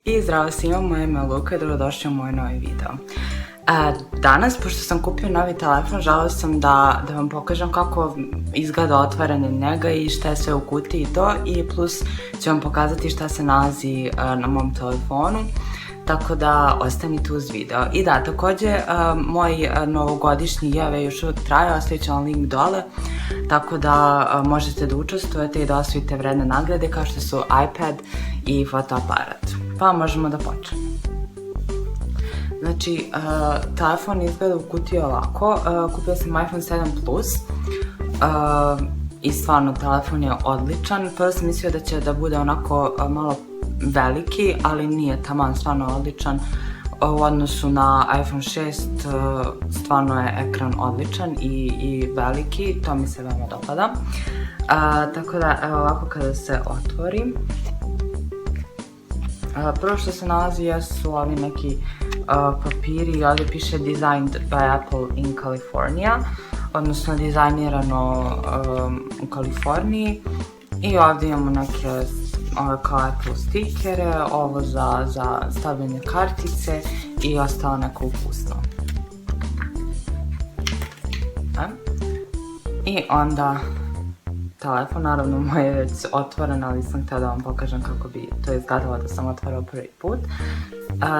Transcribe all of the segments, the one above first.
I zdravo svima, moje ime je Luka i dobrodošli u moj novi video. Danas, pošto sam kupio novi telefon, želeo sam da vam pokažem kako izgleda otvaranje njega i šta je sve u kutiji i to, i plus ću vam pokazati šta se nalazi na mom telefonu, tako da ostanite uz video. I da, takođe, moj novogodišnji giveaway još uvijek traje, ostavit ću vam link dole, tako da možete da učestvujete i da osvojite vredne nagrade kao što su iPad i fotoaparat. Pa možemo da počnemo. Znači, telefon izgleda u kutiji ovako. Kupila sam iPhone 7 Plus i stvarno telefon je odličan. Prvo sam mislio da će da bude onako malo veliki, ali nije taman, stvarno odličan. U odnosu na iPhone 6 stvarno je ekran odličan i veliki, to mi se veoma dopada. Tako da, evo ovako kada se otvori, prvo što se nalazi jesu ovi neki papiri i ovdje piše Designed by Apple in California, odnosno dizajnirano u Kaliforniji, i ovdje imamo neke ove kao Apple stikere, ovo za stavljanje kartice i ostalo neko uputstvo. I onda telefon, naravno moj je već otvoren, ali sam htjela da vam pokažem kako bi to izgledalo da sam otvorila prvi put.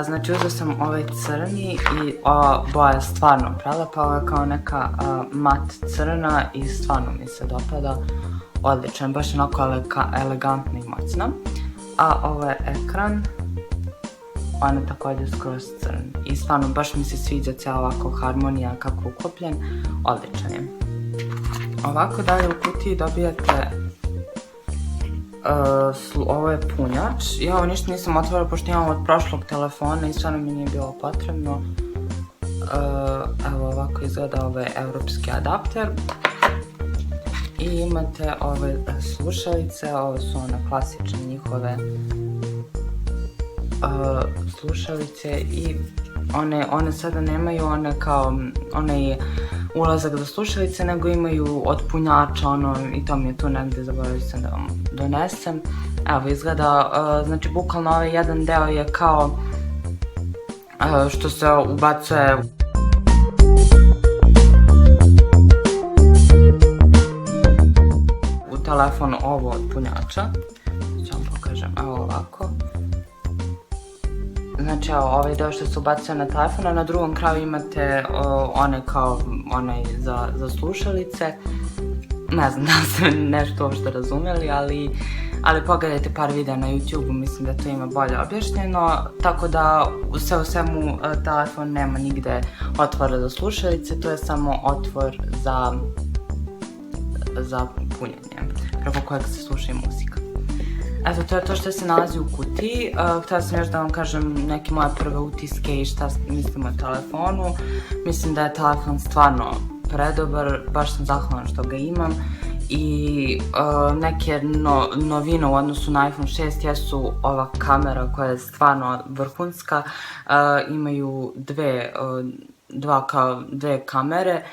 Znači uzela sam ovaj crni i ova boja je stvarno prelepa, ovo je kao neka mat crna i stvarno mi se dopada, odličan, baš onako elegantna i moćna. A ovo je ekran, on je također skroz crn i stvarno baš mi se sviđa cijela ovako harmonija kako uklopljen, odličan je. Ovako dalje u kutiji dobijate, ovo je punjač, ja ovo ništa nisam otvorila pošto imam od prošlog telefona i stvarno mi nije bilo potrebno. Evo ovako izgleda ovaj evropski adapter i imate ove slušalice, ovo su one klasične njihove slušalice i one sada nemaju onaj ulazak za slušalice, nego imaju od punjača i to mi je tu negdje, zaboravio sam da vam donesem. Evo izgleda, znači bukvalno ovaj jedan deo je kao što se ubacuje u telefon, ovo od punjača. Ću vam pokažem, evo ovako. Znači evo ovaj deo što se ubacuje na telefon, a na drugom kraju imate onaj za slušalice. Ne znam da ste nešto uopšte razumeli, ali pogledajte par videa na YouTube-u, mislim da to ima bolje objašnjeno. Tako da sve u svemu telefon nema nigde otvora za slušalice, to je samo otvor za punjenje, preko kojeg se sluša i muzika. Eto, to je to što se nalazi u kutiji. Htjela sam još da vam kažem neke moje prve utiske i šta mislim o telefonu. Mislim da je telefon stvarno predobar, baš sam zahvalna što ga imam. I neke novine u odnosu na iPhone 6 jesu ova kamera koja je stvarno vrhunska. Imaju dve kamere,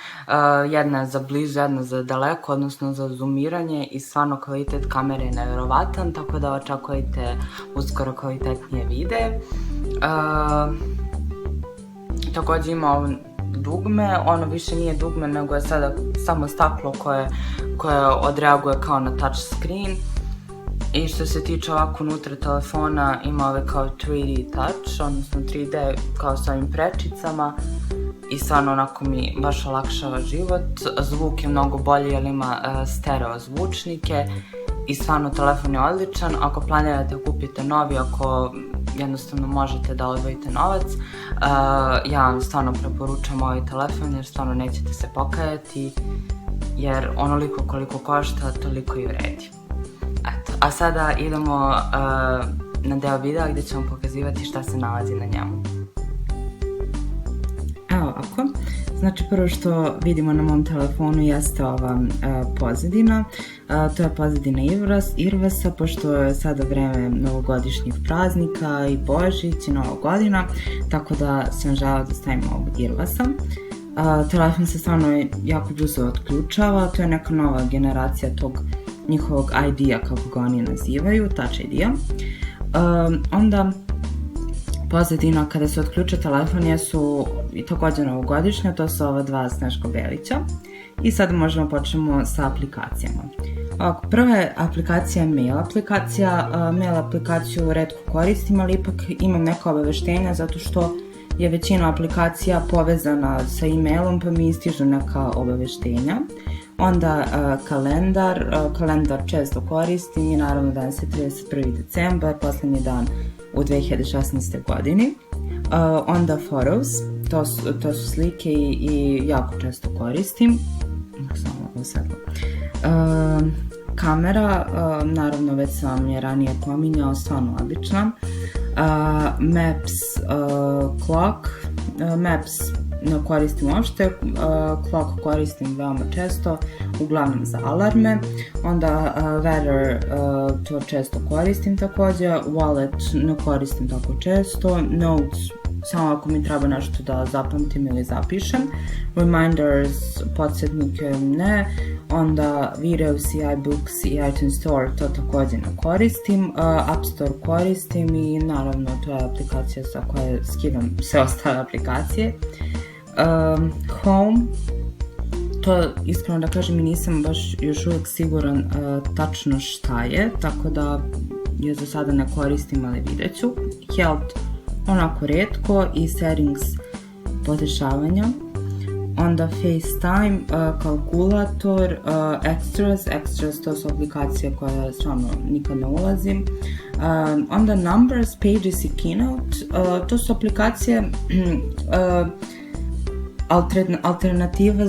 jedna je za blizu, jedna za daleko, odnosno za zoomiranje, i stvarno kvalitet kamere je nevjerovatan, tako da očekujte uskoro kvalitetnije videe. Također ima ovo dugme, ono više nije dugme nego je sada samo staklo koje odreaguje kao na touch screen. I što se tiče ovako unutra telefona, ima ove kao 3D touch, odnosno 3D kao s ovim prečicama, i stvarno onako mi baš olakšava život. Zvuk je mnogo bolji jer ima stereo zvučnike i stvarno telefon je odličan. Ako planirate da kupite novi, ako jednostavno možete da odvojite novac, ja vam stvarno preporučam ovaj telefon jer stvarno nećete se pokajati, jer onoliko koliko košta, toliko i vredi. Eto, a sada idemo na deo videa gdje ću vam pokazivati šta se nalazi na njemu. Evo ovako, znači prvo što vidimo na mom telefonu jeste ova pozadina. To je pozadina Irvasa, pošto je sada vreme novogodišnjih praznika i Božić i Nova godina, tako da sam želela da stavim ovog Irvasa. Telefon se stvarno jako brzo otključava, to je neka nova generacija tog njihovog ID-a, kako ga oni nazivaju, Touch ID-a. Onda pozadina kada se otključe telefon jesu i također novogodišnja, to su ova dva Sneško Belića. I sad možemo počnemo sa aplikacijama. Prva je aplikacija Mail aplikacija. Mail aplikaciju retko koristim, ali ipak imam neka obaveštenja zato što je većina aplikacija povezana sa e-mailom pa mi istižu neka obaveštenja. Onda kalendar često koristim i naravno danas je 31. decembar, posljednji dan u 2016. godini. Onda Photos, to su slike i jako često koristim. Samo ovo svetlo. Kamera, naravno već sam je ranije pominjao, stvarno odlična. Maps, Clock, Maps ne koristim uopšte, Clock koristim veoma često, uglavnom za alarme. Onda Weather, to često koristim također, Wallet ne koristim tako često, Notes, samo ako mi treba nešto da zapamtim ili zapišem, Reminders, podsjetnike ne, onda Videos i iBooks i iTunes Store, to također ne koristim, App Store koristim i naravno to je aplikacija sa koje skidam sve ostale aplikacije. Home, to iskreno da kažem i nisam baš još uvijek siguran tačno šta je, tako da je za sada ne koristim, ali vidjet ću. Health, onako retko, i Settings podešavanja. Onda FaceTime, kalkulator, Extras, to su aplikacije koje stvarno nikad ne ulazim. Onda Numbers, Pages i Keynote, to su aplikacije alternativa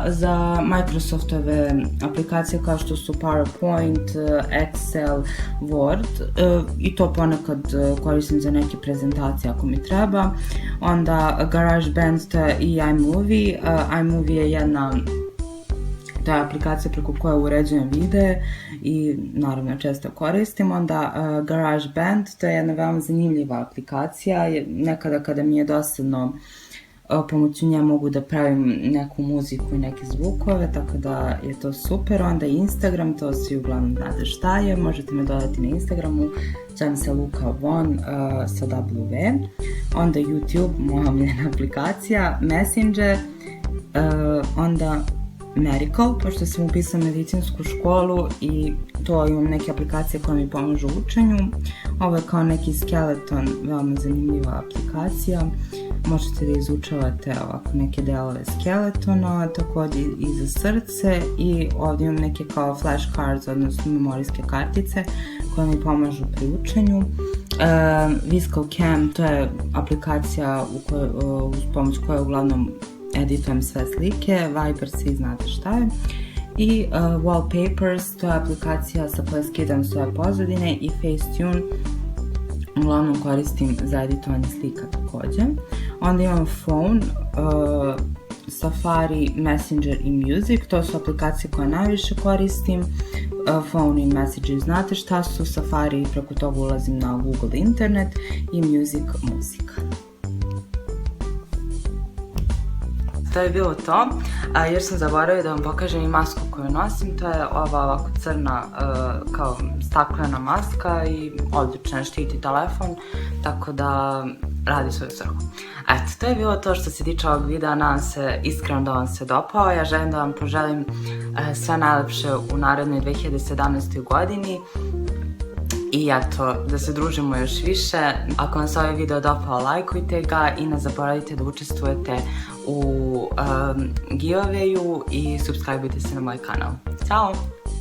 za Microsoftove aplikacije kao što su PowerPoint, Excel, Word, i to ponekad koristim za neke prezentacije ako mi treba. Onda GarageBand i iMovie. iMovie je to je aplikacija preko koje uređujem videe i naravno često koristim. Onda GarageBand, to je jedna veoma zanimljiva aplikacija, nekada kada mi je dosadno pomoću nje mogu da pravim neku muziku i neke zvukove, tako da je to super. Onda Instagram, to svi uglavnom znate šta je, možete me dodati na Instagramu, zovem se Luka Von sa W. Onda YouTube, moja omiljena aplikacija, Messenger, onda Medical, pošto sam upisala medicinsku školu i to imam neke aplikacije koje mi pomažu u učenju. Ovo je kao neki skeleton, veoma zanimljiva aplikacija. Možete da izučavate ovako neke delove skeletona, također i za srce, i ovdje imam neke kao flashcards, odnosno memorijske kartice koje mi pomažu pri učenju. ViscoCam, to je aplikacija uz pomoć koje uglavnom editujem sve slike. Viber, svi znate šta je. I Wallpapers, to je aplikacija sa koje skidam svoje pozadine, i Facetune uglavnom koristim za editovanje slika također. Onda imam Phone, Safari, Messenger i Music, to su aplikacije koje najviše koristim. Phone i Messages znate šta su, Safari preko toga ulazim na Google Internet, i Music muzika. To je bilo to, jer sam zaboravila da vam pokažem i masku koju nosim. To je ova ovako crna kao staklena maska i odlično štiti telefon, tako da radi svoju svrhu. Eto, to je bilo to što se tiče ovog videa, nadam se iskreno da vam se dopao. Ja želim da vam poželim sve najlepše u narednoj 2017. godini. I eto, da se družimo još više. Ako vam se ovaj video dopao, lajkujte ga i ne zaboravite da učestvujete u giveawayu i subscribeujte se na moj kanal. Ćao!